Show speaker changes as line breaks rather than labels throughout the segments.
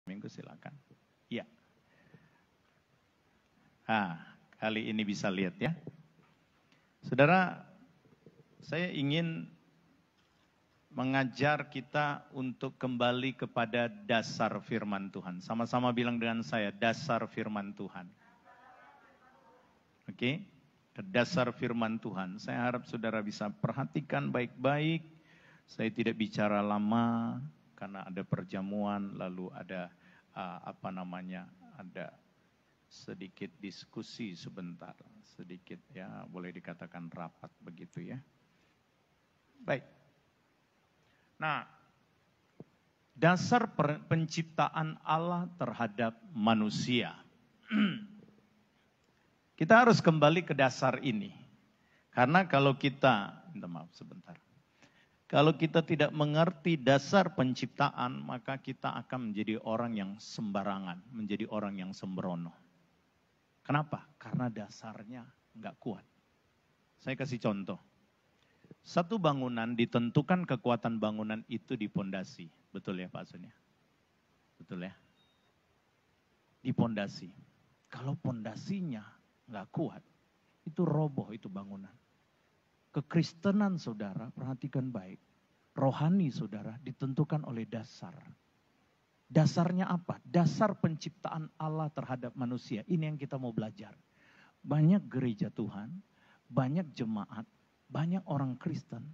Minggu silakan. Iya. Kali ini bisa lihat ya. Saudara, saya ingin mengajar kita untuk kembali kepada dasar firman Tuhan. Sama-sama bilang dengan saya, dasar firman Tuhan. Oke, dasar firman Tuhan. Saya harap saudara bisa perhatikan baik-baik. Saya tidak bicara lama karena ada perjamuan, lalu ada ada sedikit diskusi sebentar, sedikit ya, boleh dikatakan rapat begitu ya. Baik. Nah, dasar penciptaan Allah terhadap manusia. Kita harus kembali ke dasar ini. Karena kalau kita, kalau kita tidak mengerti dasar penciptaan, maka kita akan menjadi orang yang sembarangan, menjadi orang yang sembrono. Kenapa? Karena dasarnya enggak kuat. Saya kasih contoh. Satu bangunan ditentukan kekuatan bangunan itu di pondasi. Betul ya Pak Sun ya? Betul ya? Di pondasi. Kalau pondasinya enggak kuat, itu roboh itu bangunan. Kekristenan saudara, perhatikan baik. Rohani saudara ditentukan oleh dasar. Dasarnya apa? Dasar penciptaan Allah terhadap manusia. Ini yang kita mau belajar. Banyak gereja Tuhan, banyak jemaat, banyak orang Kristen,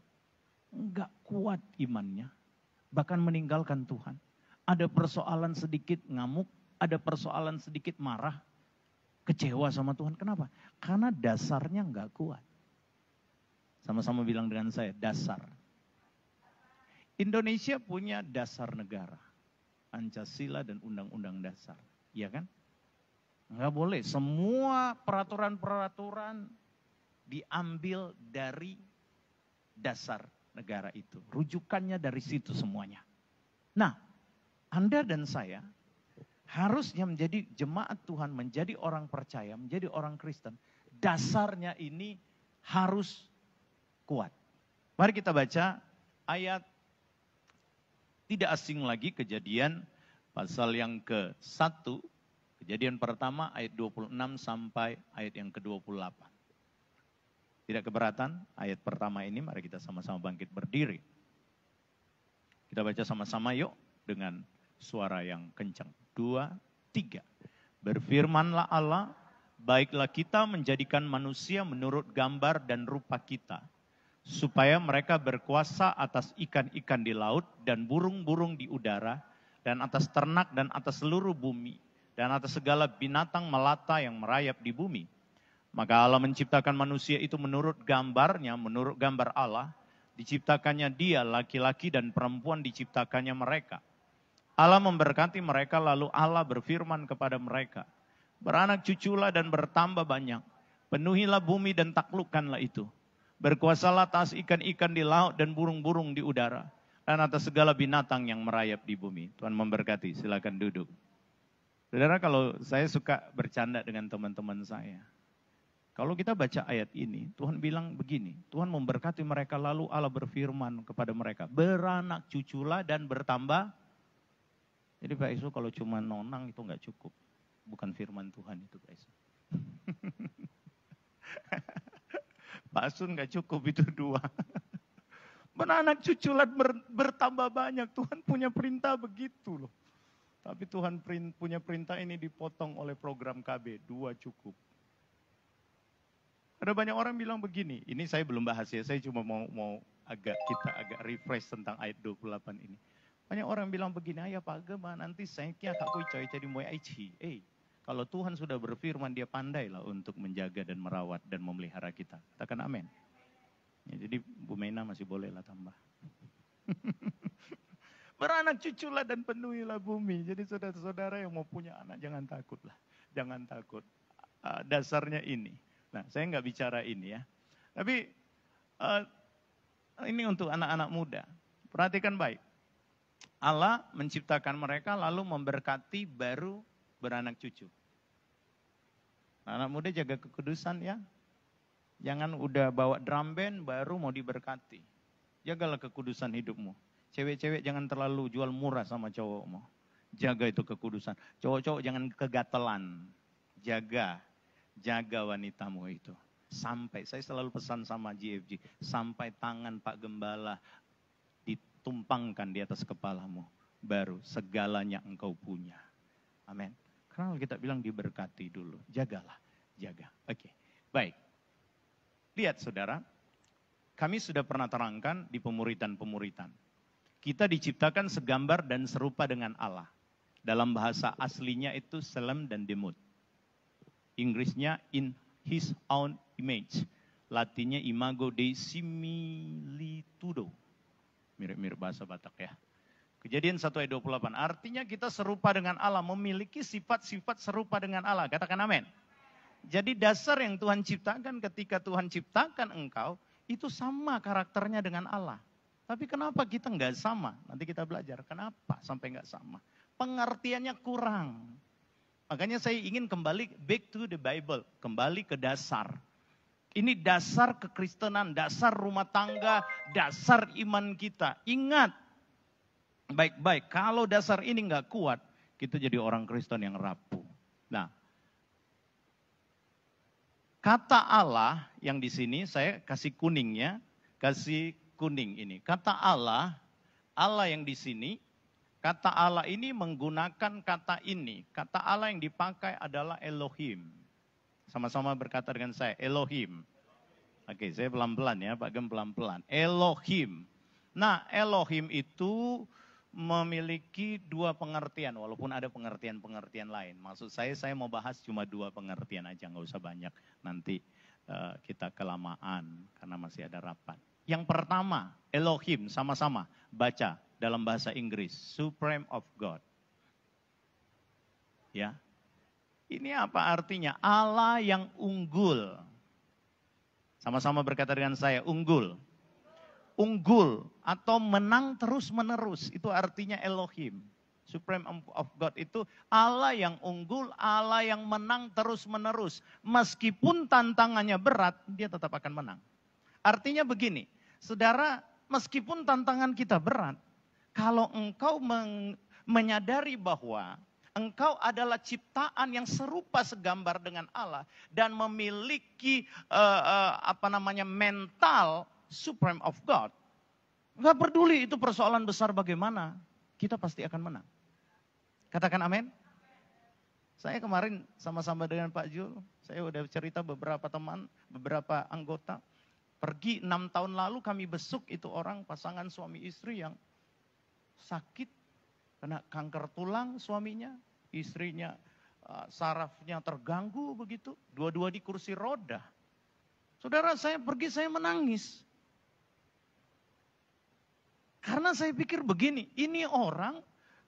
enggak kuat imannya, bahkan meninggalkan Tuhan. Ada persoalan sedikit ngamuk, ada persoalan sedikit marah, kecewa sama Tuhan. Kenapa? Karena dasarnya enggak kuat. Sama-sama bilang dengan saya, dasar. Indonesia punya dasar negara. Pancasila dan Undang-Undang Dasar. Iya kan? Enggak boleh. Semua peraturan-peraturan diambil dari dasar negara itu. Rujukannya dari situ semuanya. Nah, Anda dan saya harusnya menjadi jemaat Tuhan, menjadi orang percaya, menjadi orang Kristen. Dasarnya ini harus kuat. Mari kita baca ayat tidak asing lagi, Kejadian pasal yang ke-1, Kejadian pertama ayat 26 sampai ayat yang ke-28. Tidak keberatan ayat pertama ini, mari kita sama-sama bangkit berdiri. Kita baca sama-sama yuk dengan suara yang kencang. 2, 3. Berfirmanlah Allah, baiklah kita menjadikan manusia menurut gambar dan rupa kita, supaya mereka berkuasa atas ikan-ikan di laut dan burung-burung di udara, dan atas ternak dan atas seluruh bumi, dan atas segala binatang melata yang merayap di bumi. Maka Allah menciptakan manusia itu menurut gambarnya, menurut gambar Allah, diciptakannya dia, laki-laki dan perempuan diciptakannya mereka. Allah memberkati mereka, lalu Allah berfirman kepada mereka, beranak cuculah dan bertambah banyak, penuhilah bumi dan taklukkanlah itu. Berkuasalah atas ikan-ikan di laut dan burung-burung di udara, dan atas segala binatang yang merayap di bumi. Tuhan memberkati, silakan duduk. Saudara, kalau saya suka bercanda dengan teman-teman saya. Kalau kita baca ayat ini, Tuhan bilang begini, Tuhan memberkati mereka, lalu Allah berfirman kepada mereka, beranak cuculah dan bertambah. Jadi Pak Isu kalau cuma nonang itu enggak cukup. Bukan firman Tuhan itu Pak Isu. Pak Sun gak cukup itu 2. Beranak cuculah bertambah banyak. Tuhan punya perintah begitu loh. Tapi Tuhan punya perintah ini dipotong oleh program KB. 2 cukup. Ada banyak orang bilang begini. Ini saya belum bahas ya. Saya cuma mau kita agak refresh tentang ayat 28 ini. Banyak orang bilang begini. Ayah Pak Gema nanti saya kira kak coy jadi moy aici. Kalau Tuhan sudah berfirman, dia pandailah untuk menjaga dan merawat dan memelihara kita. Katakan amin. Ya, jadi Bu Mena masih bolehlah tambah. Beranak cuculah dan penuhilah bumi. Jadi saudara-saudara yang mau punya anak, jangan takutlah. Jangan takut. Dasarnya ini. Nah, saya nggak bicara ini ya. Tapi ini untuk anak-anak muda. Perhatikan baik. Allah menciptakan mereka lalu memberkati baru beranak cucu. Anak muda jaga kekudusan ya. Jangan udah bawa drum band baru mau diberkati. Jagalah kekudusan hidupmu. Cewek-cewek jangan terlalu jual murah sama cowokmu. Jaga itu kekudusan. Cowok-cowok jangan kegatelan. Jaga wanitamu itu. Sampai, saya selalu pesan sama GFG, sampai tangan Pak Gembala ditumpangkan di atas kepalamu. Baru segalanya engkau punya. Amin. Karena kita bilang diberkati dulu. Jagalah, jaga. Oke, baik. Lihat saudara, kami sudah pernah terangkan di pemuritan-pemuritan. Kita diciptakan segambar dan serupa dengan Allah. Dalam bahasa aslinya itu Selem dan Demut. Inggrisnya in his own image. Latinnya imago Dei similitudo. Mirip-mirip bahasa Batak ya. Kejadian 1 ayat 28. Artinya kita serupa dengan Allah. Memiliki sifat-sifat serupa dengan Allah. Katakan amin. Jadi dasar yang Tuhan ciptakan ketika Tuhan ciptakan engkau. Itu sama karakternya dengan Allah. Tapi kenapa kita nggak sama? Nanti kita belajar. Kenapa sampai nggak sama? Pengertiannya kurang. Makanya saya ingin kembali back to the Bible. Kembali ke dasar. Ini dasar kekristenan, dasar rumah tangga, dasar iman kita. Ingat, baik-baik, kalau dasar ini nggak kuat, kita jadi orang Kristen yang rapuh. Nah, kata Allah yang di sini saya kasih kuningnya, kasih kuning ini. Kata Allah yang di sini, kata Allah ini menggunakan kata ini. Kata Allah yang dipakai adalah Elohim. Sama-sama berkata dengan saya, Elohim. Oke, saya pelan-pelan ya, Pak Gem pelan-pelan. Elohim. Nah, Elohim itu memiliki dua pengertian, walaupun ada pengertian-pengertian lain. Maksud saya mau bahas cuma dua pengertian aja, nggak usah banyak. Nanti kita kelamaan, karena masih ada rapat. Yang pertama, Elohim, sama-sama baca dalam bahasa Inggris, Supreme of God. Ya, ini apa artinya? Allah yang unggul. Sama-sama berkata dengan saya, unggul. Unggul atau menang terus-menerus, itu artinya Elohim. Supreme of God itu Allah yang unggul, Allah yang menang terus-menerus. Meskipun tantangannya berat, dia tetap akan menang. Artinya begini, saudara, meskipun tantangan kita berat, kalau engkau menyadari bahwa engkau adalah ciptaan yang serupa segambar dengan Allah dan memiliki mental supreme of God, nggak peduli itu persoalan besar bagaimana, kita pasti akan menang. Katakan amin. Saya kemarin sama-sama dengan Pak Jul, saya udah cerita beberapa teman, beberapa anggota, pergi 6 tahun lalu kami besuk itu orang pasangan suami istri yang sakit, kena kanker tulang suaminya, istrinya sarafnya terganggu begitu, dua-dua di kursi roda. Saudara, saya pergi, saya menangis. Karena saya pikir begini, ini orang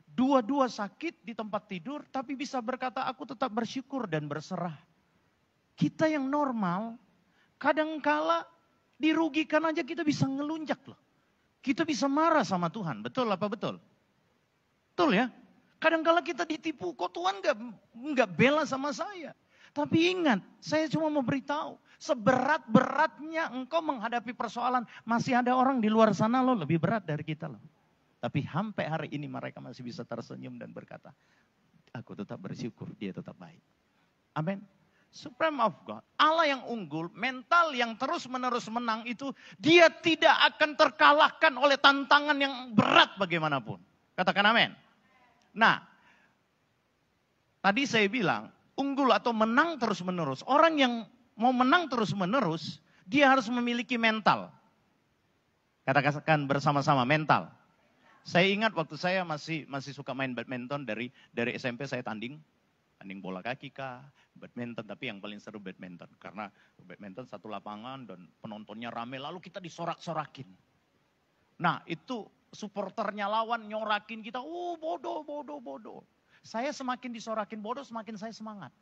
dua-dua sakit di tempat tidur, tapi bisa berkata aku tetap bersyukur dan berserah. Kita yang normal, kadangkala dirugikan aja kita bisa ngelunjak loh. Kita bisa marah sama Tuhan, betul apa betul? Betul ya? Kadangkala kita ditipu, kok Tuhan nggak bela sama saya. Tapi ingat, saya cuma mau beritahu, seberat-beratnya engkau menghadapi persoalan, masih ada orang di luar sana loh lebih berat dari kita loh. Tapi sampai hari ini mereka masih bisa tersenyum dan berkata, aku tetap bersyukur, dia tetap baik. Amin. Supreme of God, Allah yang unggul, mental yang terus-menerus menang itu, dia tidak akan terkalahkan oleh tantangan yang berat bagaimanapun. Katakan amin. Nah, tadi saya bilang, unggul atau menang terus-menerus. Orang yang mau menang terus-menerus, dia harus memiliki mental. Katakan bersama-sama, mental. Saya ingat waktu saya masih suka main badminton, dari SMP saya tanding bola kaki kah, badminton, tapi yang paling seru badminton. Karena badminton satu lapangan dan penontonnya rame, lalu kita disorak-sorakin. Nah itu supporternya lawan nyorakin kita, bodoh. Saya semakin disorakin bodoh, semakin saya semangat.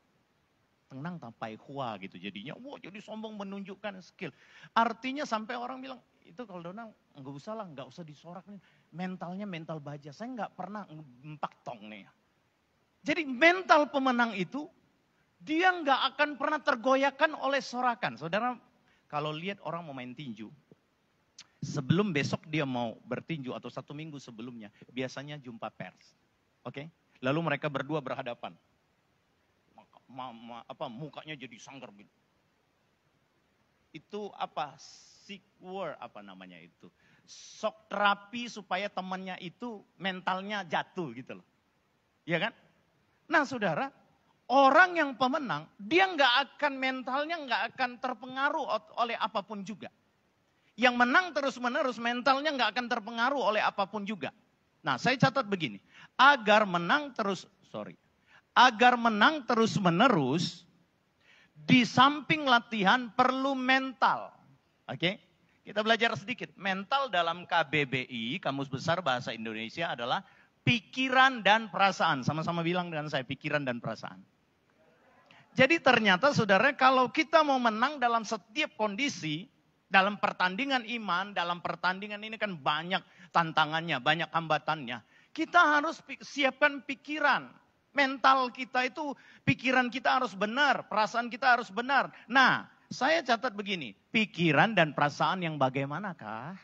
Tenang tampai hua gitu jadinya, jadi sombong menunjukkan skill. Artinya sampai orang bilang, itu kalau Donang nggak usah disorak nih. Mentalnya mental baja, saya nggak pernah empak tong nih. Jadi mental pemenang itu, dia nggak akan pernah tergoyahkan oleh sorakan. Saudara, kalau lihat orang mau main tinju, sebelum besok dia mau bertinju atau 1 minggu sebelumnya, biasanya jumpa pers. Oke? Lalu mereka berdua berhadapan. Mukanya jadi sanggar gitu. Itu apa? Sick word, apa namanya itu? Shock terapi supaya temannya itu mentalnya jatuh gitu loh. Iya kan? Nah saudara, orang yang pemenang, dia mentalnya nggak akan terpengaruh oleh apapun juga. Yang menang terus-menerus, mentalnya nggak akan terpengaruh oleh apapun juga. Nah saya catat begini, agar menang terus-menerus, di samping latihan perlu mental. Oke? Kita belajar sedikit. Mental dalam KBBI, Kamus Besar Bahasa Indonesia adalah pikiran dan perasaan. Sama-sama bilang dengan saya, pikiran dan perasaan. Jadi ternyata saudara, kalau kita mau menang dalam setiap kondisi, dalam pertandingan iman, dalam pertandingan ini kan banyak tantangannya, banyak hambatannya. Kita harus siapkan pikiran. Mental kita itu, pikiran kita harus benar, perasaan kita harus benar. Nah, saya catat begini, pikiran dan perasaan yang bagaimanakah?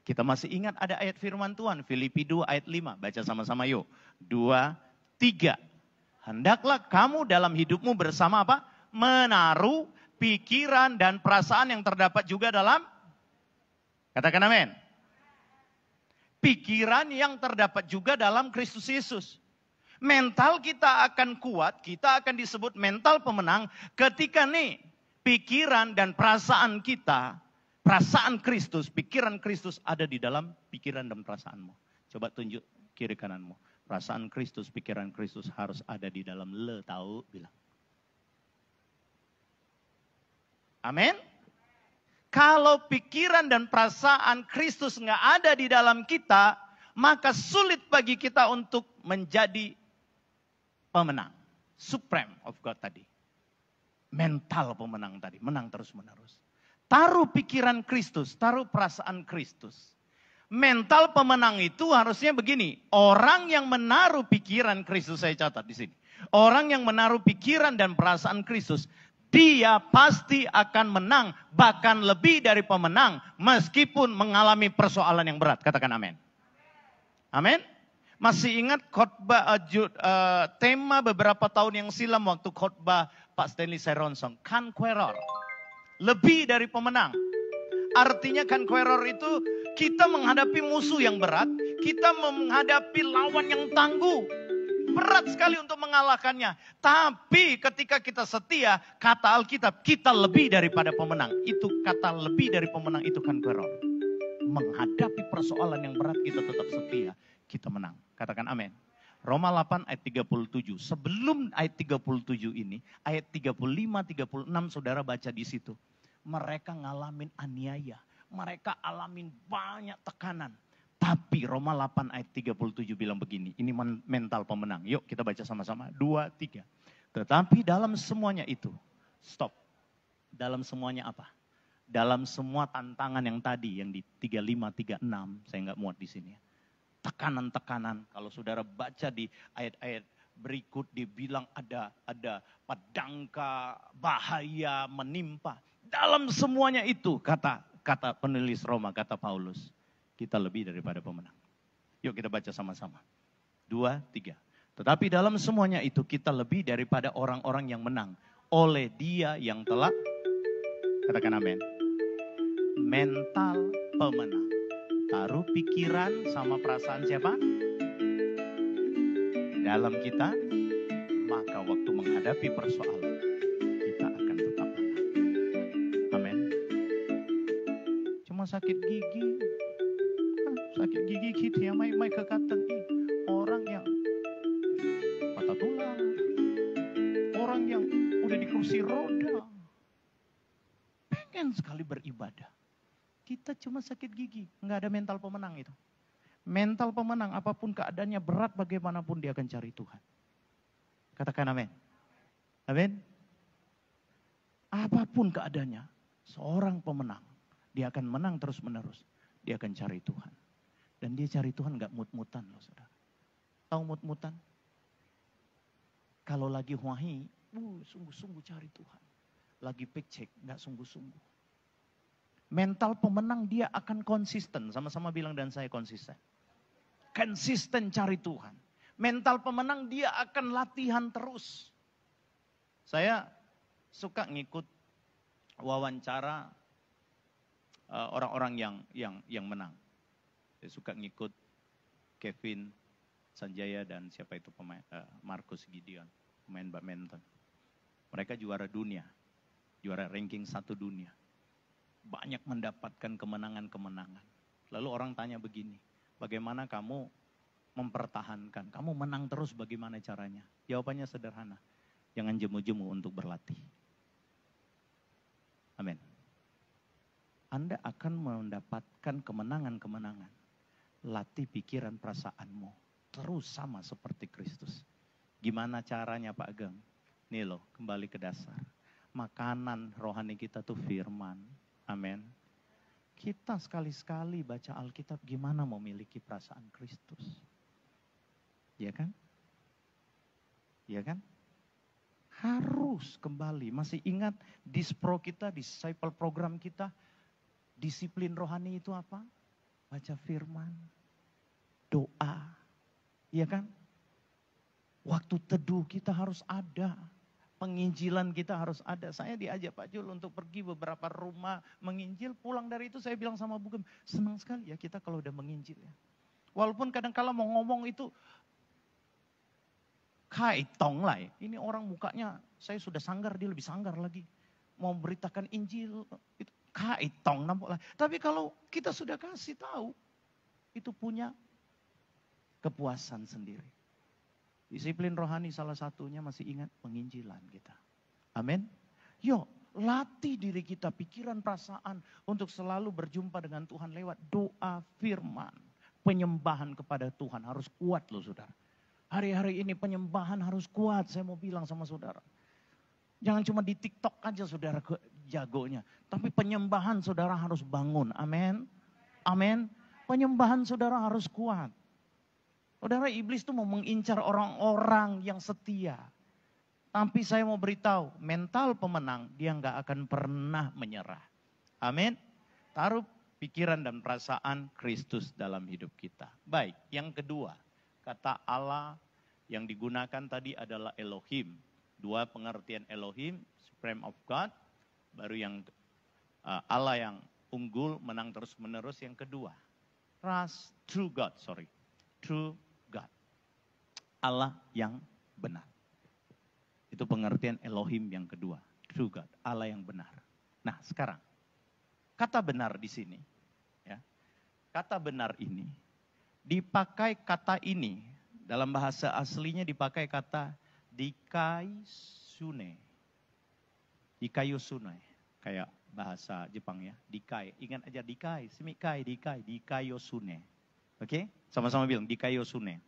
Kita masih ingat ada ayat firman Tuhan, Filipi 2 ayat 5. Baca sama-sama yuk. 2, 3. Hendaklah kamu dalam hidupmu bersama apa? Menaruh pikiran dan perasaan yang terdapat juga dalam, katakan amin. Pikiran yang terdapat juga dalam Kristus Yesus. Mental kita akan kuat, kita akan disebut mental pemenang ketika nih pikiran dan perasaan kita, perasaan Kristus, pikiran Kristus ada di dalam pikiran dan perasaanmu. Coba tunjuk kiri kananmu. Perasaan Kristus, pikiran Kristus harus ada di dalam tahu, bilang. Amin. Kalau pikiran dan perasaan Kristus nggak ada di dalam kita, maka sulit bagi kita untuk menjadi pemenang. Supreme of God tadi. Mental pemenang tadi, menang terus-menerus. Taruh pikiran Kristus, taruh perasaan Kristus. Mental pemenang itu harusnya begini, orang yang menaruh pikiran Kristus, saya catat di sini. Orang yang menaruh pikiran dan perasaan Kristus, dia pasti akan menang, bahkan lebih dari pemenang, meskipun mengalami persoalan yang berat. Katakan amin. Amin. Masih ingat khotbah tema beberapa tahun yang silam waktu khotbah Pak Stanley Seronsong, conqueror. Lebih dari pemenang. Artinya conqueror itu kita menghadapi musuh yang berat, kita menghadapi lawan yang tangguh. Berat sekali untuk mengalahkannya. Tapi ketika kita setia, kata Alkitab, kita lebih daripada pemenang. Itu kata lebih dari pemenang itu conqueror. Menghadapi persoalan yang berat kita tetap setia, kita menang. Katakan amin. Roma 8 ayat 37. Sebelum ayat 37 ini, ayat 35, 36 saudara baca di situ. Mereka ngalamin aniaya. Mereka alamin banyak tekanan. Tapi Roma 8 ayat 37 bilang begini. Ini mental pemenang. Yuk kita baca sama-sama. 2, 3. Tetapi dalam semuanya itu. Stop. Dalam semuanya apa? Dalam semua tantangan yang tadi. Yang di 35, 36. Saya nggak muat di sini. Tekanan-tekanan. Kalau saudara baca di ayat-ayat berikut. Dibilang ada pedangka, bahaya, menimpa. Dalam semuanya itu kata penulis Roma, kata Paulus. Kita lebih daripada pemenang. Yuk kita baca sama-sama. 2, 3. Tetapi dalam semuanya itu kita lebih daripada orang-orang yang menang. Oleh Dia yang telah, katakan amin. Mental pemenang. Taruh pikiran sama perasaan siapa? Dalam kita. Maka waktu menghadapi persoalan, kita akan tetap menang. Amin. Cuma sakit gigi. Sakit gigi kita yang mai kekateng. Orang yang patah tulang. Orang yang udah di kursi roda. Pengen sekali beribadah. Kita cuma sakit gigi. Nggak ada mental pemenang itu. Mental pemenang apapun keadaannya berat bagaimanapun dia akan cari Tuhan. Katakan amin. Amin. Apapun keadaannya. Seorang pemenang. Dia akan menang terus menerus. Dia akan cari Tuhan. Dan dia cari Tuhan gak mut-mutan loh saudara. Tahu mut-mutan? Kalau lagi wahi, sungguh-sungguh cari Tuhan. Lagi pecek, gak sungguh-sungguh. Mental pemenang dia akan konsisten. Sama-sama bilang dan saya konsisten. Konsisten cari Tuhan. Mental pemenang dia akan latihan terus. Saya suka ngikut wawancara orang-orang yang menang. Saya suka ngikut Kevin Sanjaya dan siapa itu pemain Marcus Gideon, pemain badminton. Mereka juara dunia, juara ranking 1 dunia. Banyak mendapatkan kemenangan-kemenangan. Lalu orang tanya begini, bagaimana kamu mempertahankan? Kamu menang terus bagaimana caranya? Jawabannya sederhana, jangan jemu-jemu untuk berlatih. Amin. Anda akan mendapatkan kemenangan-kemenangan. Latih pikiran perasaanmu. Terus sama seperti Kristus. Gimana caranya Pak Ageng? Nih loh, kembali ke dasar. Makanan rohani kita tuh firman. Amin. Kita sekali-sekali baca Alkitab gimana memiliki perasaan Kristus. Iya kan? Iya kan? Harus kembali. Masih ingat dispro kita, disciple program kita, disiplin rohani itu apa? Baca firman, doa, iya kan? Waktu teduh kita harus ada, penginjilan kita harus ada. Saya diajak Pak Jul untuk pergi beberapa rumah menginjil, pulang dari itu saya bilang sama Bu Gem, senang sekali ya kita kalau udah menginjil ya. Walaupun kadang kala mau ngomong itu, kaitong lah ya. Ini orang mukanya, saya sudah sanggar, dia lebih sanggar lagi. Mau beritakan Injil, itu kaitong nampaklah. Tapi kalau kita sudah kasih tahu, itu punya kepuasan sendiri. Disiplin rohani salah satunya masih ingat penginjilan kita. Amin. Yuk, latih diri kita, pikiran, perasaan untuk selalu berjumpa dengan Tuhan lewat doa, firman. Penyembahan kepada Tuhan harus kuat loh saudara. Hari-hari ini penyembahan harus kuat, saya mau bilang sama saudara. Jangan cuma di TikTok aja saudara jagonya. Tapi penyembahan saudara harus bangun. Amin. Amin. Penyembahan saudara harus kuat. Saudara, iblis itu mau mengincar orang-orang yang setia. Tapi saya mau beritahu, mental pemenang dia nggak akan pernah menyerah. Amin. Taruh pikiran dan perasaan Kristus dalam hidup kita. Baik, yang kedua. Kata Allah yang digunakan tadi adalah Elohim. 2 pengertian Elohim, Supreme of God. Baru yang Allah yang unggul, menang terus menerus. Yang kedua, True God. Allah yang benar. Itu pengertian Elohim yang kedua. True God, Allah yang benar. Nah sekarang, kata benar di sini. Ya, kata benar ini. Dipakai kata ini, dalam bahasa aslinya dipakai kata dikaisune. Dikayosune, kayak bahasa Jepang ya, dikai. Ingat aja dikai, semikai, dikayosune. Oke, sama-sama bilang dikayosune.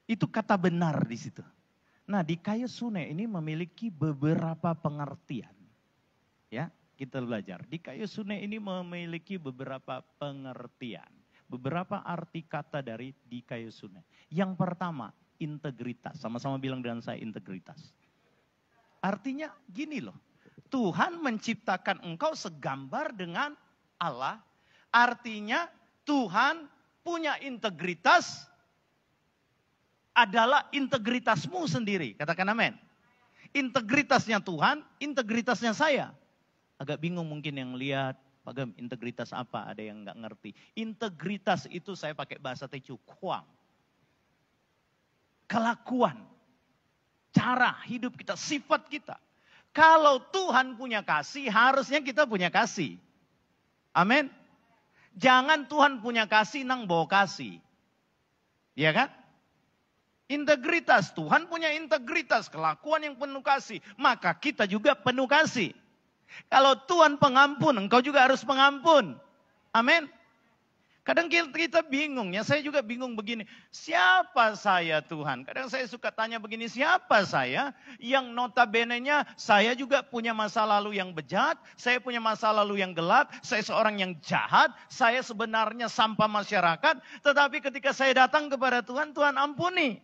Itu kata benar di situ. Nah, dikayosune ini memiliki beberapa pengertian. Ya. Kita belajar. Dikayosune ini memiliki beberapa pengertian. Beberapa arti kata dari dikayosune. Yang pertama, integritas. Sama-sama bilang dengan saya integritas. Artinya gini loh. Tuhan menciptakan engkau segambar dengan Allah. Artinya Tuhan punya integritas adalah integritasmu sendiri. Katakan amin. Integritasnya Tuhan, integritasnya saya. Agak bingung mungkin yang lihat, Pak Gem, integritas apa? Ada yang nggak ngerti. Integritas itu saya pakai bahasa Tecu, kuang. Kelakuan, cara hidup kita, sifat kita. Kalau Tuhan punya kasih, harusnya kita punya kasih. Amin. Jangan Tuhan punya kasih, nang bawa kasih. Iya kan? Integritas, Tuhan punya integritas, kelakuan yang penuh kasih. Maka kita juga penuh kasih. Kalau Tuhan pengampun, engkau juga harus pengampun. Amin. Kadang kita bingung ya, saya juga bingung begini. Siapa saya Tuhan? Kadang saya suka tanya begini, siapa saya? Yang notabene-nya saya juga punya masa lalu yang bejat, saya punya masa lalu yang gelap, saya seorang yang jahat, saya sebenarnya sampah masyarakat. Tetapi ketika saya datang kepada Tuhan, Tuhan ampuni.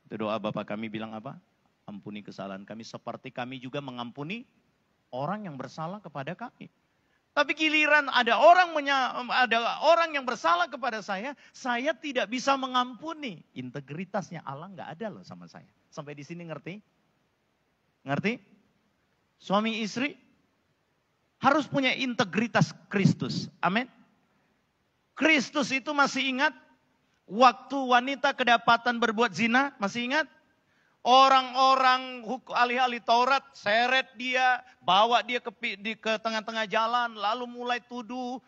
Itu doa Bapak kami bilang apa? Ampuni kesalahan kami seperti kami juga mengampuni orang yang bersalah kepada kami. Tapi giliran ada orang yang bersalah kepada saya tidak bisa mengampuni. Integritasnya Allah nggak ada loh sama saya. Sampai di sini ngerti? Ngerti? Suami istri harus punya integritas Kristus. Amin. Kristus itu masih ingat waktu wanita kedapatan berbuat zina, masih ingat? Orang-orang ahli-ahli Taurat seret dia, bawa dia ke tengah-tengah jalan, lalu mulai tuduh.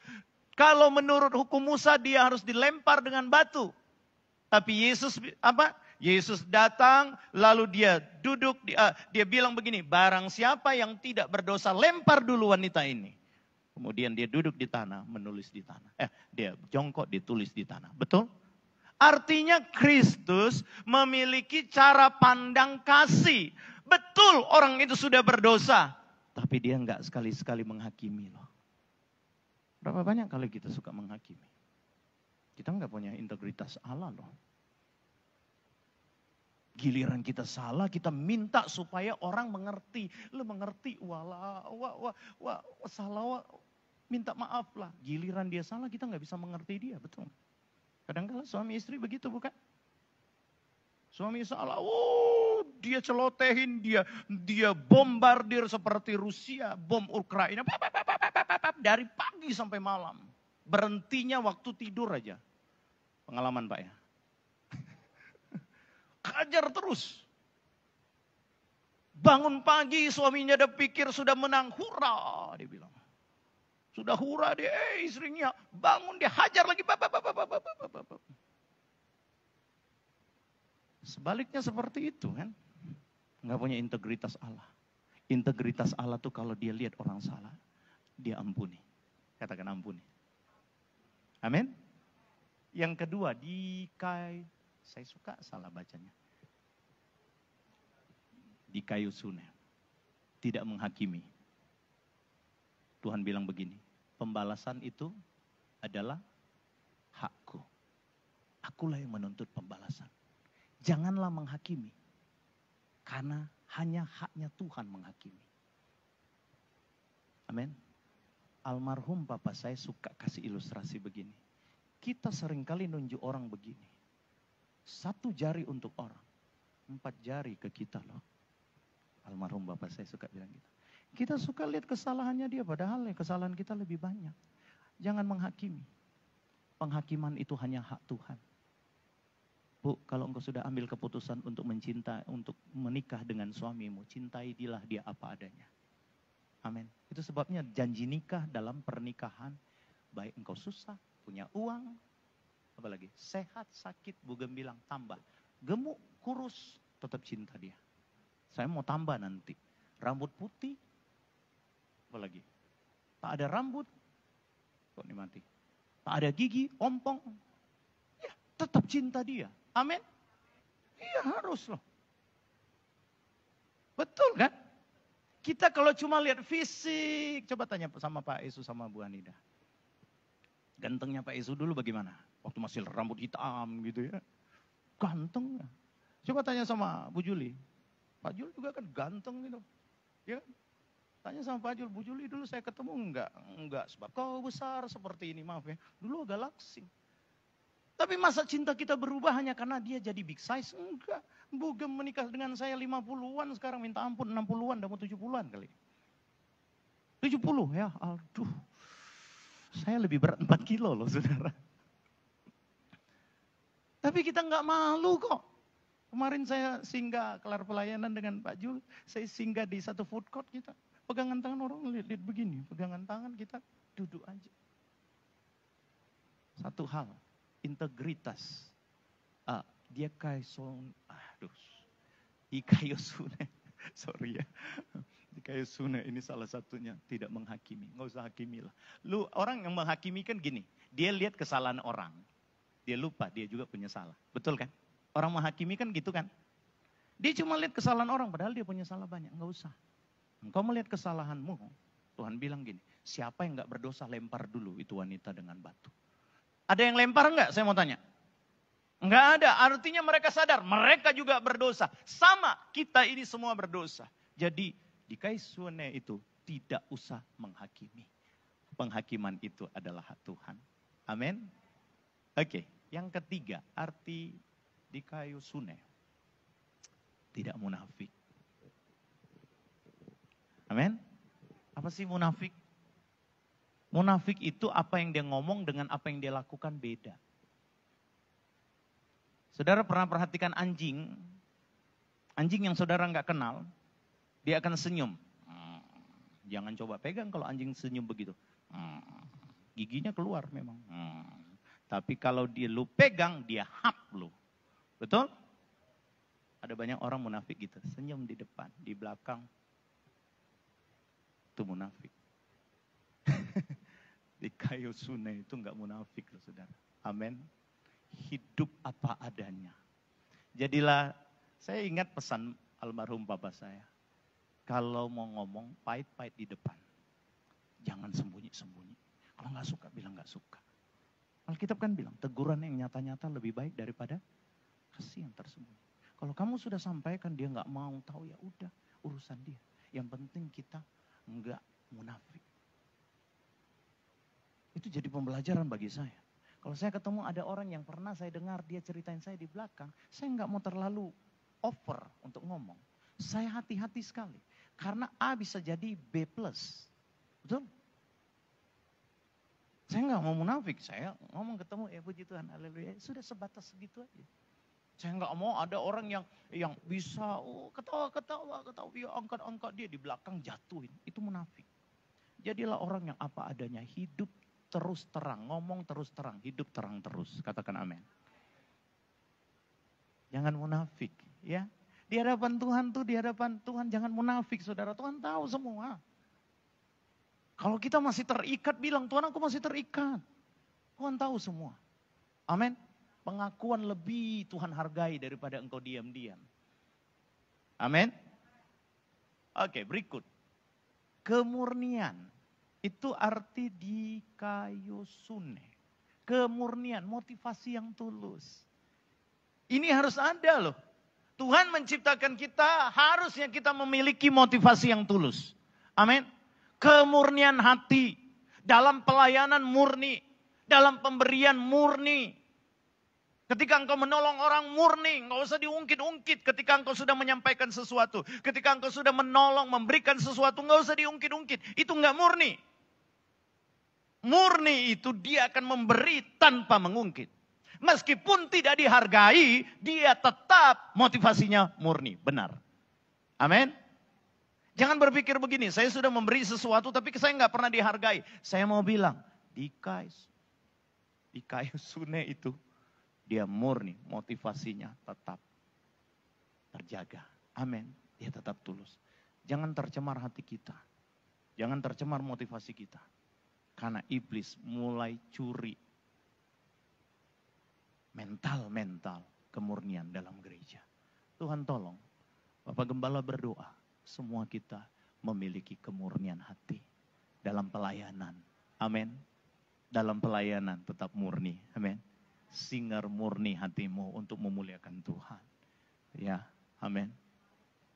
Kalau menurut hukum Musa dia harus dilempar dengan batu. Tapi Yesus datang, lalu dia duduk, dia bilang begini, barang siapa yang tidak berdosa, lempar dulu wanita ini. Kemudian dia duduk di tanah, menulis di tanah. Dia jongkok, ditulis di tanah. Betul? Artinya Kristus memiliki cara pandang kasih. Betul orang itu sudah berdosa. Tapi dia enggak sekali-sekali menghakimi loh. Berapa banyak kali kita suka menghakimi? Kita enggak punya integritas Allah loh. Giliran kita salah, kita minta supaya orang mengerti. Lu mengerti, salah, minta maaf lah. Giliran dia salah, kita enggak bisa mengerti dia, betul. Kadang-kadang suami istri begitu bukan? Suami salah, dia celotehin, dia bombardir seperti Rusia, bom Ukraina, dari pagi sampai malam. Berhentinya waktu tidur aja. Pengalaman Pak ya. Hajar terus. Bangun pagi suaminya udah pikir sudah menang, hurra dia bilang. Sudah hura dia, istrinya bangun dia hajar lagi. Sebaliknya seperti itu kan. Nggak punya integritas Allah. Integritas Allah tuh kalau dia lihat orang salah, dia ampuni. Katakan ampuni. Amin. Yang kedua, saya suka salah bacanya. Di kayu sunai. Tidak menghakimi. Tuhan bilang begini, pembalasan itu adalah hakku. Akulah yang menuntut pembalasan. Janganlah menghakimi. Karena hanya haknya Tuhan menghakimi. Amin. Almarhum Bapak saya suka kasih ilustrasi begini. Kita seringkali nunjuk orang begini. 1 jari untuk orang. 4 jari ke kita loh. Almarhum Bapak saya suka bilang gitu. Kita suka lihat kesalahannya dia, padahal kesalahan kita lebih banyak. Jangan menghakimi. Penghakiman itu hanya hak Tuhan. Bu, kalau engkau sudah ambil keputusan untuk untuk menikah dengan suamimu, cintai dia apa adanya. Amin. Itu sebabnya janji nikah dalam pernikahan, baik engkau susah, punya uang, apalagi sehat, sakit, Bugem bilang tambah. Gemuk, kurus, tetap cinta dia. Saya mau tambah nanti. Rambut putih, apalagi tak ada rambut, kok nikmati. Tak ada gigi, ompong, ya tetap cinta dia. Amin. Iya harus loh. Betul kan? Kita kalau cuma lihat fisik, coba tanya sama Pak Yesus sama Bu Anida. Gantengnya Pak Yesus dulu bagaimana? Waktu masih rambut hitam gitu ya. Ganteng. Coba tanya sama Bu Juli. Pak Jul juga kan ganteng gitu. Ya, tanya sama Pak Jul, Bu Juli dulu saya ketemu enggak sebab kau besar seperti ini, maaf ya. Dulu agak langsing. Tapi masa cinta kita berubah hanya karena dia jadi big size? Enggak. Bugem menikah dengan saya 50-an, sekarang minta ampun 60-an, udah mau 70-an kali. 70 ya, aduh. Saya lebih berat 4 kilo loh saudara. Tapi kita enggak malu kok. Kemarin saya singgah kelar pelayanan dengan Pak Jul, saya singgah di satu food court kita. Pegangan tangan orang lihat begini, pegangan tangan kita duduk aja. Satu hal, integritas. Dia di kayu sunai, sorry ya. Di kayu sunai ini salah satunya tidak menghakimi, nggak usah hakimilah. Lu orang yang menghakimi kan gini, dia lihat kesalahan orang, dia lupa dia juga punya salah, betul kan? Orang menghakimi kan gitu kan. Dia cuma lihat kesalahan orang, padahal dia punya salah banyak. Enggak usah. Engkau melihat kesalahanmu, Tuhan bilang gini, siapa yang enggak berdosa lempar dulu itu wanita dengan batu. Ada yang lempar enggak? Saya mau tanya. Enggak ada, artinya mereka sadar, mereka juga berdosa. Sama, kita ini semua berdosa. Jadi, di kayu sunai itu tidak usah menghakimi. penghakiman itu adalah hak Tuhan. Amin. Oke, yang ketiga, arti dikaiosune. Tidak munafik. Amin. Apa sih munafik? Munafik itu apa yang dia ngomong dengan apa yang dia lakukan beda. Saudara pernah perhatikan anjing? Anjing yang saudara nggak kenal, dia akan senyum. Jangan coba pegang kalau anjing senyum begitu. Giginya keluar memang. Tapi kalau dia lu pegang, dia hap lu. Betul? Ada banyak orang munafik gitu. Senyum di depan, di belakang. Itu munafik. Dikaiosune itu enggak munafik loh saudara. Amin. Hidup apa adanya. Jadilah, saya ingat pesan almarhum bapak saya. Kalau mau ngomong, pahit-pahit di depan. Jangan sembunyi-sembunyi. Kalau nggak suka, bilang nggak suka. Alkitab kan bilang, teguran yang nyata-nyata lebih baik daripada kasih yang tersembunyi. Kalau kamu sudah sampaikan, dia nggak mau tahu, ya udah, urusan dia. Yang penting kita nggak munafik. Itu jadi pembelajaran bagi saya. Kalau saya ketemu ada orang yang pernah saya dengar, dia ceritain saya di belakang, saya nggak mau terlalu over untuk ngomong. Saya hati-hati sekali. Karena A bisa jadi B+. Betul? Saya nggak mau munafik, saya ngomong ketemu, puji Tuhan, haleluya, sudah sebatas segitu aja. Saya nggak mau ada orang yang bisa ketawa, ya angkat-angkat dia di belakang jatuhin, itu munafik. Jadilah orang yang apa adanya, hidup terus terang, ngomong terus terang, hidup terang terus, katakan amin. Jangan munafik, ya. Di hadapan Tuhan jangan munafik, saudara. Tuhan tahu semua. Kalau kita masih terikat, bilang, Tuhan aku masih terikat. Tuhan tahu semua. Amin. Pengakuan lebih Tuhan hargai daripada engkau diam-diam. Amin. Oke, berikut. Kemurnian. Itu arti dikaiosune. Kemurnian, motivasi yang tulus. Ini harus ada loh. Tuhan menciptakan kita, harusnya kita memiliki motivasi yang tulus. Amin. Kemurnian hati, dalam pelayanan murni, dalam pemberian murni. Ketika engkau menolong orang murni, nggak usah diungkit-ungkit. Ketika engkau sudah menyampaikan sesuatu, ketika engkau sudah menolong, memberikan sesuatu, nggak usah diungkit-ungkit. Itu nggak murni. Murni itu dia akan memberi tanpa mengungkit. Meskipun tidak dihargai, dia tetap motivasinya murni, benar. Amin. Jangan berpikir begini, saya sudah memberi sesuatu tapi saya nggak pernah dihargai. Saya mau bilang, dikaiosune itu, dia murni, motivasinya tetap terjaga. Amin. Dia tetap tulus. Jangan tercemar hati kita. Jangan tercemar motivasi kita. Karena iblis mulai curi mental kemurnian dalam gereja. Tuhan tolong, Bapak Gembala berdoa, semua kita memiliki kemurnian hati dalam pelayanan. Amin. Dalam pelayanan tetap murni. Amin. Singar murni hatimu untuk memuliakan Tuhan. Ya, amin.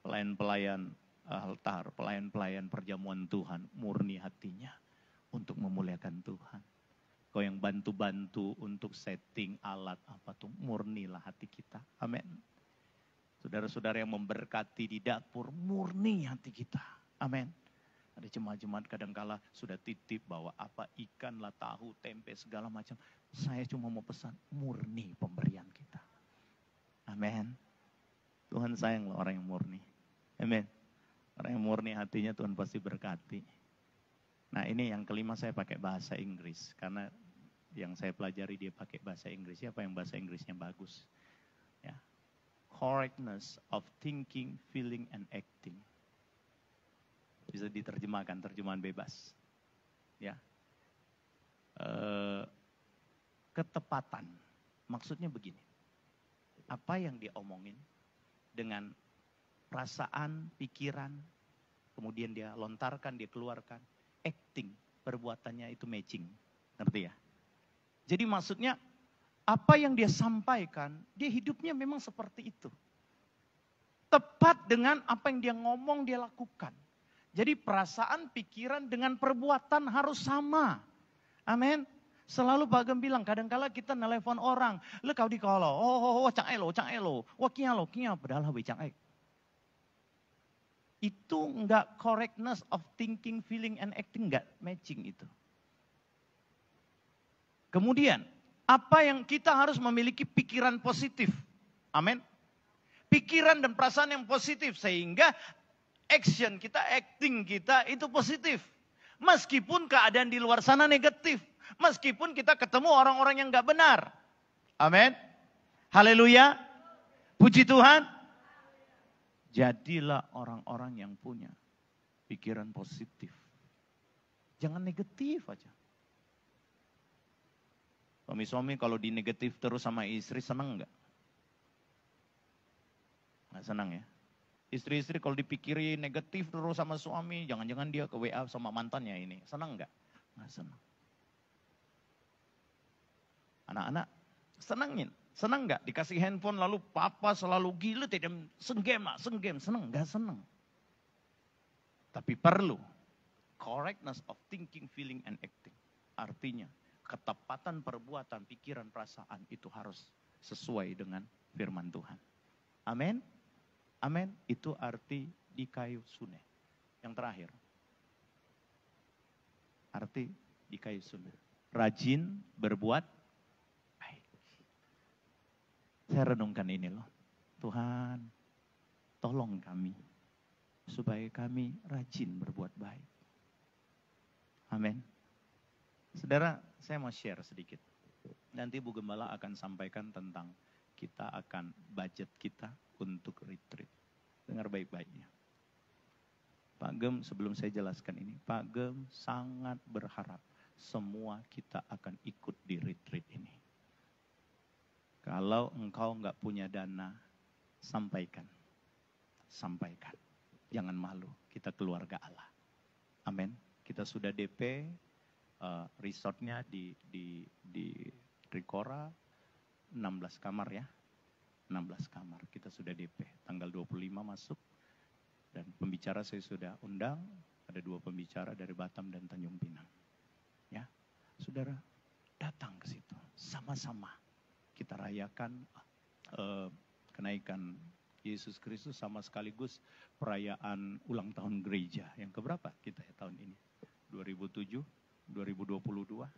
Pelayan-pelayan altar, pelayan-pelayan perjamuan Tuhan, murni hatinya untuk memuliakan Tuhan. Kau yang bantu-bantu untuk setting alat apa tuh, murnilah hati kita. Amin. Saudara-saudara yang memberkati di dapur, murni hati kita. Amin. Ada jemaat-jemaat kadangkala sudah titip bawa apa, ikan lah, tahu, tempe, segala macam. Saya cuma mau pesan, murni pemberian kita. Amin. Tuhan sayang loh orang yang murni. Amin. Orang yang murni hatinya Tuhan pasti berkati. Nah ini yang kelima, saya pakai bahasa Inggris. Karena yang saya pelajari dia pakai bahasa Inggris. Siapa yang bahasa Inggrisnya bagus? Ya. Correctness of thinking, feeling, and acting. Bisa diterjemahkan, terjemahan bebas. Ya. Ketepatan. Maksudnya begini. Apa yang dia omongin dengan perasaan, pikiran, kemudian dia lontarkan, dia keluarkan. Acting, perbuatannya itu matching. Ngerti ya? Jadi maksudnya, apa yang dia sampaikan, dia hidupnya memang seperti itu. Tepat dengan apa yang dia ngomong, dia lakukan. Jadi perasaan, pikiran dengan perbuatan harus sama. Amin. Selalu Pak Agam bilang, kadang-kala kita nelpon orang, le kau di kalo, cang elo, wah kia, padahal hawe cang ek. Itu enggak correctness of thinking, feeling, and acting, enggak matching itu. Kemudian, apa yang kita harus memiliki pikiran positif. Amin. Pikiran dan perasaan yang positif, sehingga action kita, acting kita itu positif. Meskipun keadaan di luar sana negatif. Meskipun kita ketemu orang-orang yang gak benar. Amin. Haleluya. Puji Tuhan. Jadilah orang-orang yang punya pikiran positif. Jangan negatif aja. Suami-suami kalau di negatif terus sama istri, senang gak? Gak senang ya. Istri-istri kalau dipikiri negatif terus sama suami, jangan-jangan dia ke WA sama mantannya ini. Senang gak? Gak senang. Anak-anak, senang gak? Dikasih handphone lalu papa selalu gila, tidak senggem, senang gak senang. Tapi perlu correctness of thinking, feeling, and acting. Artinya, ketepatan perbuatan, pikiran, perasaan itu harus sesuai dengan firman Tuhan. Amin. Amin. Itu arti dikayusune. Yang terakhir. Arti dikayusune. Rajin berbuat baik. Saya renungkan ini loh. Tuhan, tolong kami. Supaya kami rajin berbuat baik. Amin. Saudara, saya mau share sedikit. Nanti Bu Gembala akan sampaikan tentang kita akan budget kita untuk retreat. Dengar baik-baiknya. Pak Gem, sebelum saya jelaskan ini, Pak Gem sangat berharap semua kita akan ikut di retreat ini. Kalau engkau nggak punya dana, sampaikan. Sampaikan. Jangan malu, kita keluarga Allah. Amin. Kita sudah DP, resortnya di Trikora, 16 kamar ya. 16 kamar, kita sudah DP. Tanggal 25 masuk, dan pembicara saya sudah undang, ada 2 pembicara dari Batam dan Tanjung Pinang. Ya, saudara, datang ke situ, sama-sama kita rayakan kenaikan Yesus Kristus sama sekaligus perayaan ulang tahun gereja. Yang keberapa kita ya tahun ini? 2007, 2022,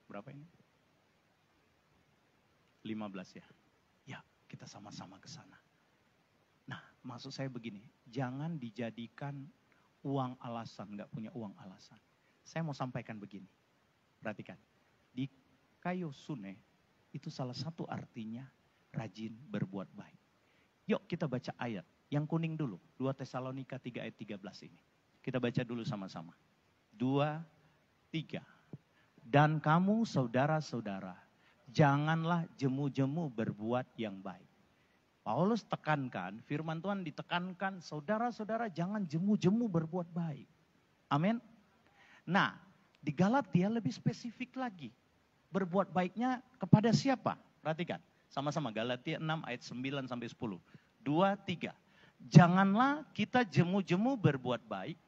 berapa ini? 15 ya? Ya, kita sama-sama ke sana. Nah, maksud saya begini, jangan dijadikan uang alasan, nggak punya uang alasan. Saya mau sampaikan begini, perhatikan. Di kayusune, itu salah satu artinya rajin berbuat baik. Yuk kita baca ayat, yang kuning dulu, 2 Tesalonika 3 ayat 13 ini. Kita baca dulu sama-sama. 2, 3. Dan kamu saudara-saudara, janganlah jemu-jemu berbuat yang baik. Paulus tekankan, firman Tuhan ditekankan, saudara-saudara jangan jemu-jemu berbuat baik. Amin. Nah, di Galatia lebih spesifik lagi. Berbuat baiknya kepada siapa? Perhatikan, sama-sama Galatia 6 ayat 9 sampai 10. 2, 3. Janganlah kita jemu-jemu berbuat baik,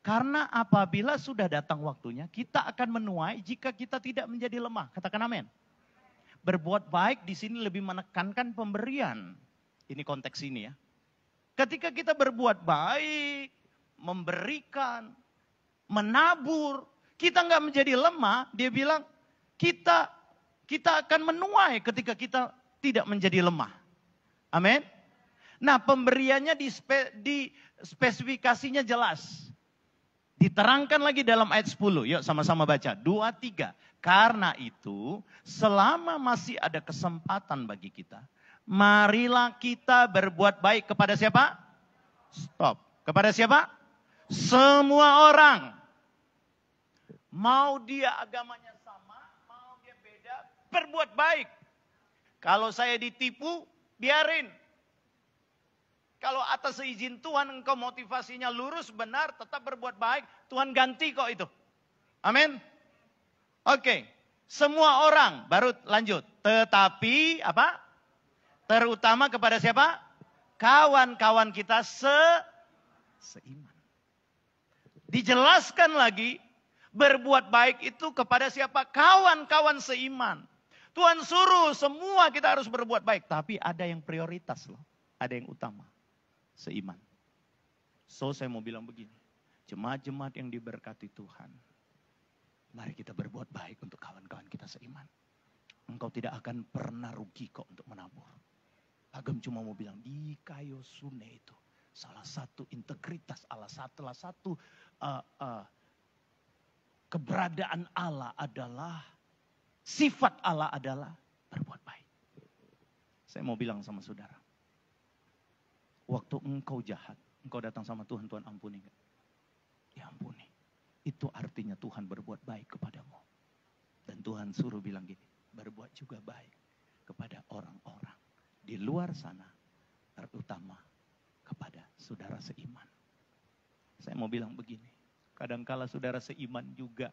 karena apabila sudah datang waktunya, kita akan menuai jika kita tidak menjadi lemah. Katakan amin. Berbuat baik di sini lebih menekankan pemberian. Ini konteks ini ya. Ketika kita berbuat baik, memberikan, menabur, kita nggak menjadi lemah. Dia bilang kita akan menuai ketika kita tidak menjadi lemah. Amin. Nah, pemberiannya di spesifikasinya jelas. Diterangkan lagi dalam ayat 10. Yuk sama-sama baca. 2, 3. Karena itu, selama masih ada kesempatan bagi kita, marilah kita berbuat baik kepada siapa? Stop. Kepada siapa? Semua orang. Mau dia agamanya sama, mau dia beda, berbuat baik. Kalau saya ditipu, biarin. Kalau atas izin Tuhan engkau motivasinya lurus, benar, tetap berbuat baik, Tuhan ganti kok itu. Amin. Oke. Semua orang, baru lanjut. Tetapi apa? Terutama kepada siapa? Kawan-kawan kita seiman. Dijelaskan lagi, berbuat baik itu kepada siapa? Kawan-kawan seiman. Tuhan suruh semua kita harus berbuat baik. Tapi ada yang prioritas loh. Ada yang utama. Seiman. So saya mau bilang begini. Jemaat-jemaat yang diberkati Tuhan. Mari kita berbuat baik untuk kawan-kawan kita seiman. Engkau tidak akan pernah rugi kok untuk menabur. Agam cuma mau bilang di Kayosune itu. Salah satu integritas Allah. Salah satu keberadaan Allah adalah. Sifat Allah adalah berbuat baik. Saya mau bilang sama saudara. Waktu engkau jahat. Engkau datang sama Tuhan. Tuhan ampuni enggak? Ya ampuni. Itu artinya Tuhan berbuat baik kepadamu. Dan Tuhan suruh bilang gini. Berbuat juga baik kepada orang-orang di luar sana. Terutama kepada saudara seiman. Saya mau bilang begini. Kadangkala saudara seiman juga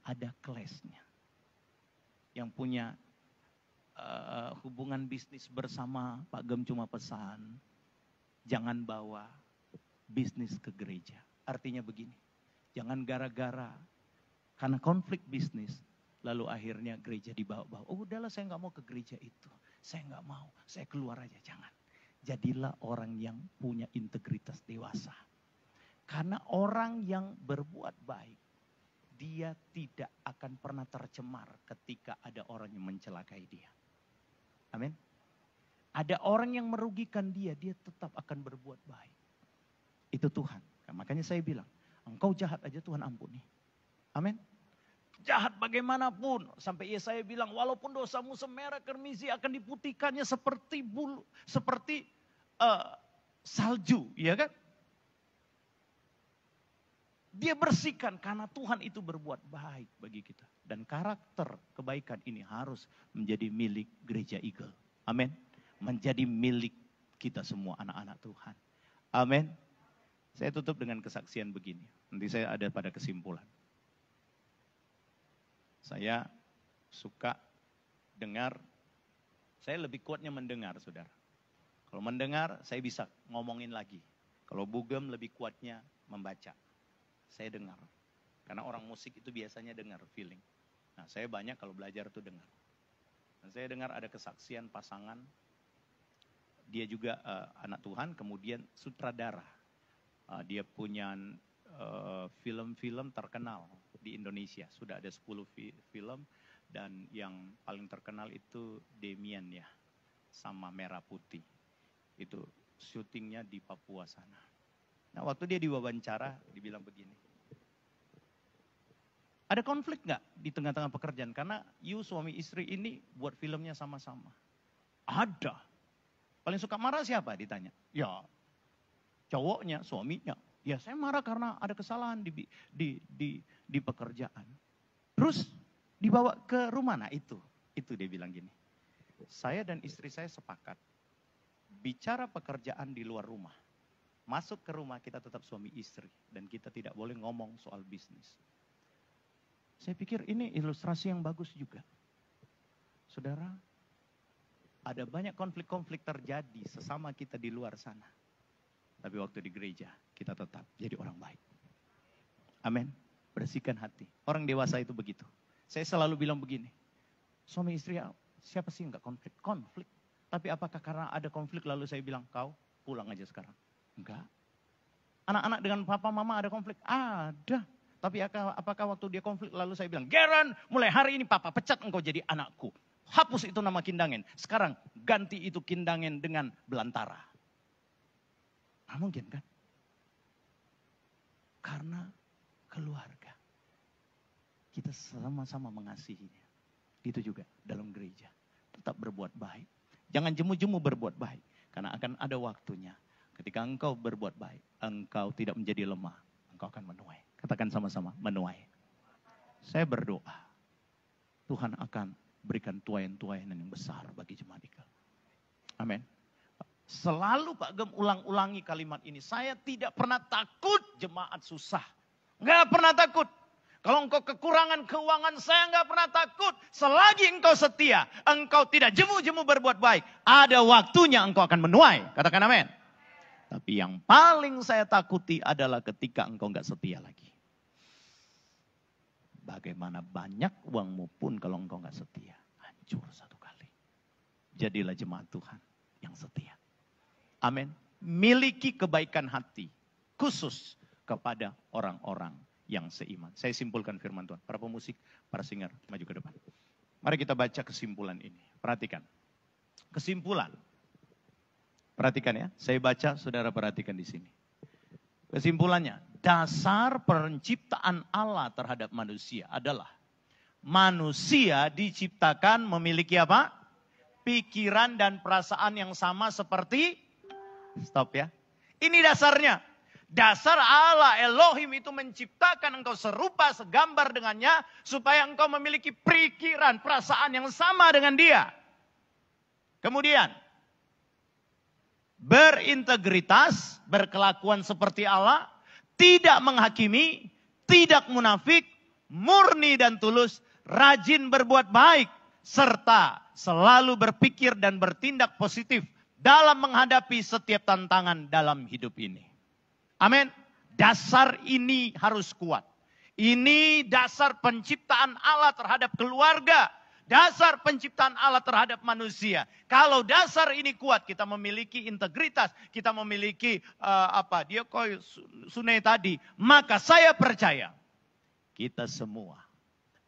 ada clash-nya. Yang punya hubungan bisnis bersama Pak Gem cuma pesan. Jangan bawa bisnis ke gereja. Artinya begini. Jangan gara-gara karena konflik bisnis. Lalu akhirnya gereja dibawa-bawa. Oh udahlah saya nggak mau ke gereja itu. Saya nggak mau. Saya keluar aja. Jangan. Jadilah orang yang punya integritas dewasa. Karena orang yang berbuat baik. Dia tidak akan pernah tercemar ketika ada orang yang mencelakai dia. Amin. Ada orang yang merugikan dia. Dia tetap akan berbuat baik. Itu Tuhan. Makanya saya bilang. Engkau jahat aja Tuhan ampuni. Amin. Jahat bagaimanapun. Sampai Yesaya bilang walaupun dosamu semerah kermisi akan diputihkannya seperti bulu. Seperti salju. Ya kan? Dia bersihkan karena Tuhan itu berbuat baik bagi kita. Dan karakter kebaikan ini harus menjadi milik gereja Eagle. Amin. Menjadi milik kita semua anak-anak Tuhan. Amin. Saya tutup dengan kesaksian begini. Nanti saya ada pada kesimpulan. Saya suka dengar. Saya lebih kuatnya mendengar, saudara. Kalau mendengar, saya bisa ngomongin lagi. Kalau Bugem lebih kuatnya membaca. Saya dengar. Karena orang musik itu biasanya dengar, feeling. Nah, saya banyak kalau belajar itu dengar. Dan saya dengar ada kesaksian pasangan. Dia juga anak Tuhan, kemudian sutradara. Dia punya film-film terkenal di Indonesia. Sudah ada 10 film. Dan yang paling terkenal itu Demian ya. Sama Merah Putih. Itu syutingnya di Papua sana. Nah waktu dia diwawancara, dibilang begini. Ada konflik gak di tengah-tengah pekerjaan? Karena suami istri ini buat filmnya sama-sama. Ada. Paling suka marah siapa ditanya? Ya cowoknya, suaminya. Ya saya marah karena ada kesalahan di pekerjaan. Terus dibawa ke rumah. Nah itu dia bilang gini. Saya dan istri saya sepakat. Bicara pekerjaan di luar rumah. Masuk ke rumah kita tetap suami istri. Dan kita tidak boleh ngomong soal bisnis. Saya pikir ini ilustrasi yang bagus juga. Saudara, ada banyak konflik-konflik terjadi sesama kita di luar sana. Tapi waktu di gereja, kita tetap jadi orang baik. Amin. Bersihkan hati. Orang dewasa itu begitu. Saya selalu bilang begini. Suami istri, siapa sih yang gak konflik? Konflik. Tapi apakah karena ada konflik lalu saya bilang, kau pulang aja sekarang? Enggak. Anak-anak dengan papa mama ada konflik? Ada. Tapi apakah waktu dia konflik lalu saya bilang, Geran, mulai hari ini papa pecat engkau jadi anakku. Hapus itu nama Kindangen. Sekarang ganti itu Kindangen dengan Belantara. Nah, mungkin kan? Karena keluarga. Kita sama-sama mengasihinya. Itu juga dalam gereja. Tetap berbuat baik. Jangan jemu-jemu berbuat baik. Karena akan ada waktunya. Ketika engkau berbuat baik, engkau tidak menjadi lemah. Engkau akan menuai. Katakan sama-sama, menuai. Saya berdoa. Tuhan akan berikan tuaian-tuaian yang besar bagi jemaat Eagle. Amin. Selalu Pak Gem ulang-ulangi kalimat ini. Saya tidak pernah takut jemaat susah. Enggak pernah takut. Kalau engkau kekurangan keuangan, saya enggak pernah takut. Selagi engkau setia, engkau tidak jemu-jemu berbuat baik. Ada waktunya engkau akan menuai. Katakan amin. Tapi yang paling saya takuti adalah ketika engkau nggak setia lagi. Bagaimana banyak uangmu pun kalau engkau nggak setia, hancur satu kali. Jadilah jemaat Tuhan yang setia. Amin. Miliki kebaikan hati khusus kepada orang-orang yang seiman. Saya simpulkan firman Tuhan. Para pemusik, para singer, maju ke depan. Mari kita baca kesimpulan ini. Perhatikan. Kesimpulan. Perhatikan ya, saya baca, saudara perhatikan di sini. Kesimpulannya, dasar penciptaan Allah terhadap manusia adalah manusia diciptakan memiliki apa? Pikiran dan perasaan yang sama seperti, stop ya. Ini dasarnya. Dasar Allah Elohim itu menciptakan engkau serupa, segambar dengannya, supaya engkau memiliki pikiran, perasaan yang sama dengan dia. Kemudian, berintegritas, berkelakuan seperti Allah, tidak menghakimi, tidak munafik, murni dan tulus, rajin berbuat baik, serta selalu berpikir dan bertindak positif dalam menghadapi setiap tantangan dalam hidup ini. Amin. Dasar ini harus kuat. Ini dasar penciptaan Allah terhadap keluarga. Dasar penciptaan Allah terhadap manusia. Kalau dasar ini kuat, kita memiliki integritas, kita memiliki sunai tadi, maka saya percaya kita semua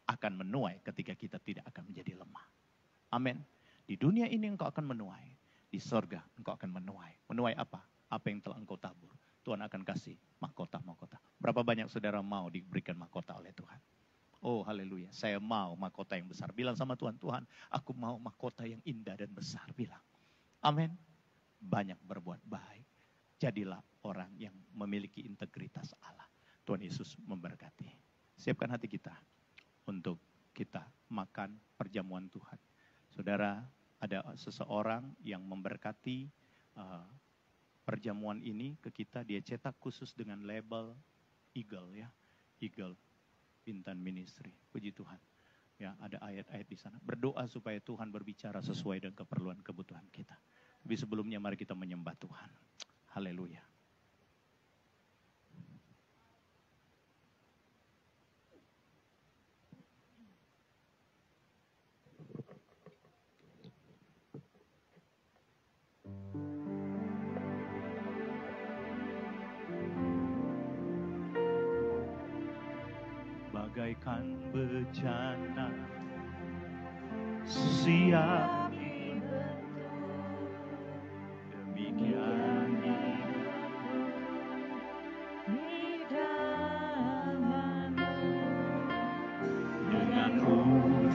akan menuai ketika kita tidak akan menjadi lemah. Amin. Di dunia ini engkau akan menuai, di sorga engkau akan menuai. Menuai apa? Apa yang telah engkau tabur. Tuhan akan kasih mahkota-mahkota. Berapa banyak saudara mau diberikan mahkota oleh Tuhan? Oh haleluya, saya mau mahkota yang besar. Bilang sama Tuhan, Tuhan aku mau mahkota yang indah dan besar. Bilang, amin. Banyak berbuat baik. Jadilah orang yang memiliki integritas Allah. Tuhan Yesus memberkati. Siapkan hati kita untuk kita makan perjamuan Tuhan. Saudara, ada seseorang yang memberkati perjamuan ini ke kita. Dia cetak khusus dengan label Eagle ya. Eagle. Bintan Ministry, puji Tuhan. Ya, ada ayat-ayat di sana. Berdoa supaya Tuhan berbicara sesuai dengan keperluan kebutuhan kita. Tapi sebelumnya mari kita menyembah Tuhan. Haleluya. Bagaikan bejana siap demikian dengan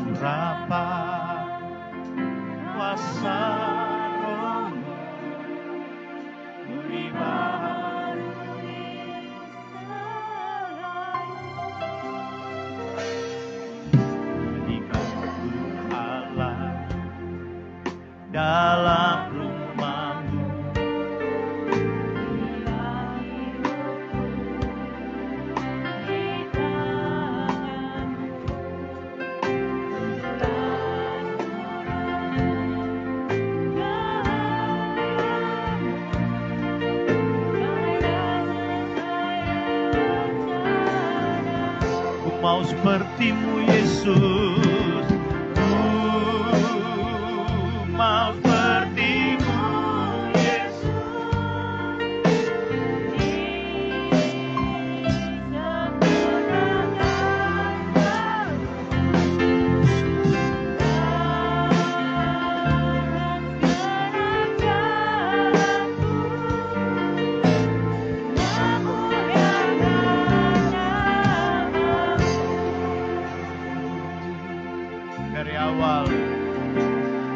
urapan kuasa Roh-Mu dalam rumahmu, ku mau sepertimu Yesus.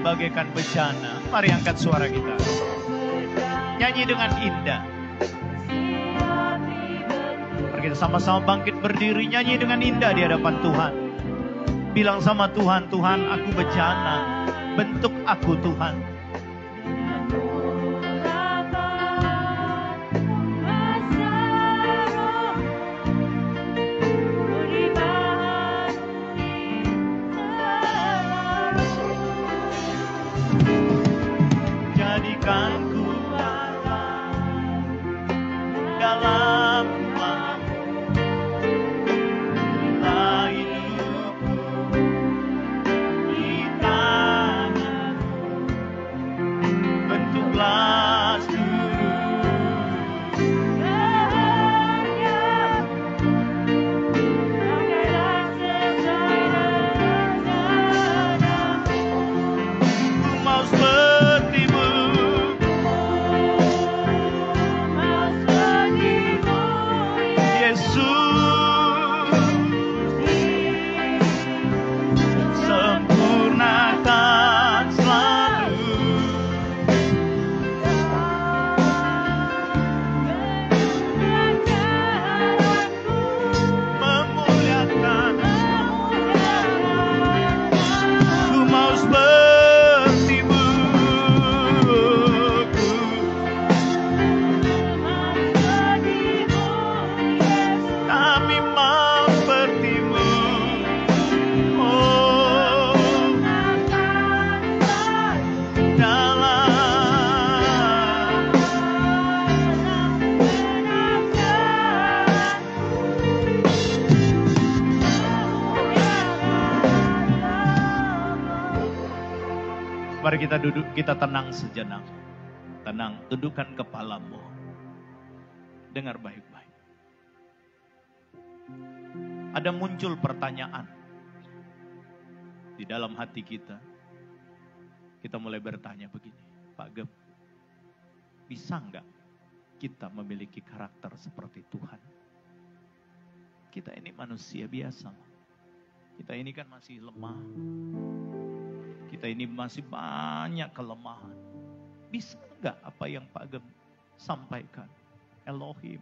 Bagaikan bejana, mari angkat suara kita. Nyanyi dengan indah. Mari kita sama-sama bangkit berdiri, nyanyi dengan indah di hadapan Tuhan. Bilang sama Tuhan, Tuhan aku bejana, bentuk aku Tuhan. Mari kita duduk, kita tenang sejenak. Tenang, tundukkan kepalamu. Dengar baik-baik. Ada muncul pertanyaan di dalam hati kita. Kita mulai bertanya begini, Pak Gem, bisa enggak kita memiliki karakter seperti Tuhan? Kita ini manusia biasa. Kita ini kan masih lemah. Kita ini masih banyak kelemahan. Bisa enggak apa yang Pak Gem sampaikan? Elohim,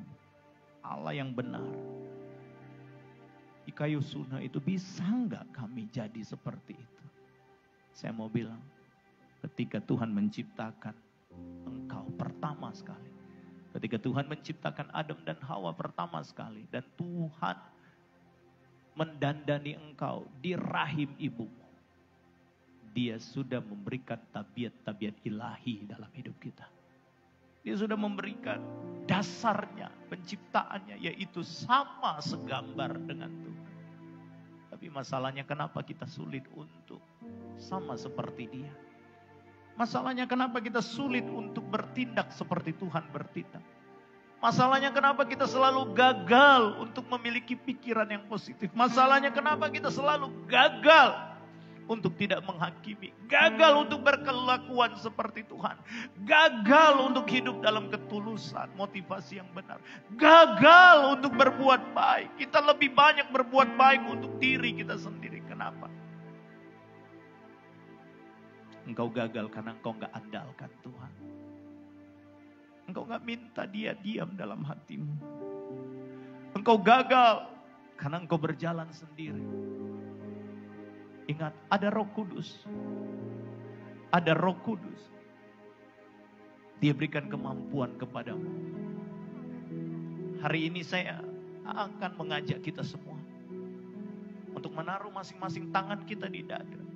Allah yang benar. Di kayu sunnah itu bisa enggak kami jadi seperti itu? Saya mau bilang, ketika Tuhan menciptakan engkau pertama sekali. Ketika Tuhan menciptakan Adam dan Hawa pertama sekali. Dan Tuhan mendandani engkau di rahim ibumu. Dia sudah memberikan tabiat-tabiat ilahi dalam hidup kita. Dia sudah memberikan dasarnya, penciptaannya, yaitu sama segambar dengan Tuhan. Tapi masalahnya kenapa kita sulit untuk sama seperti Dia? Masalahnya kenapa kita sulit untuk bertindak seperti Tuhan bertindak? Masalahnya kenapa kita selalu gagal untuk memiliki pikiran yang positif? Masalahnya kenapa kita selalu gagal untuk tidak menghakimi, gagal untuk berkelakuan seperti Tuhan, gagal untuk hidup dalam ketulusan, motivasi yang benar, gagal untuk berbuat baik. Kita lebih banyak berbuat baik untuk diri kita sendiri. Kenapa? Engkau gagal karena engkau gak andalkan Tuhan. Engkau gak minta Dia diam dalam hatimu. Engkau gagal karena engkau berjalan sendiri. Ingat, ada Roh Kudus. Ada Roh Kudus. Dia berikan kemampuan kepadamu. Hari ini saya akan mengajak kita semua untuk menaruh masing-masing tangan kita di dada.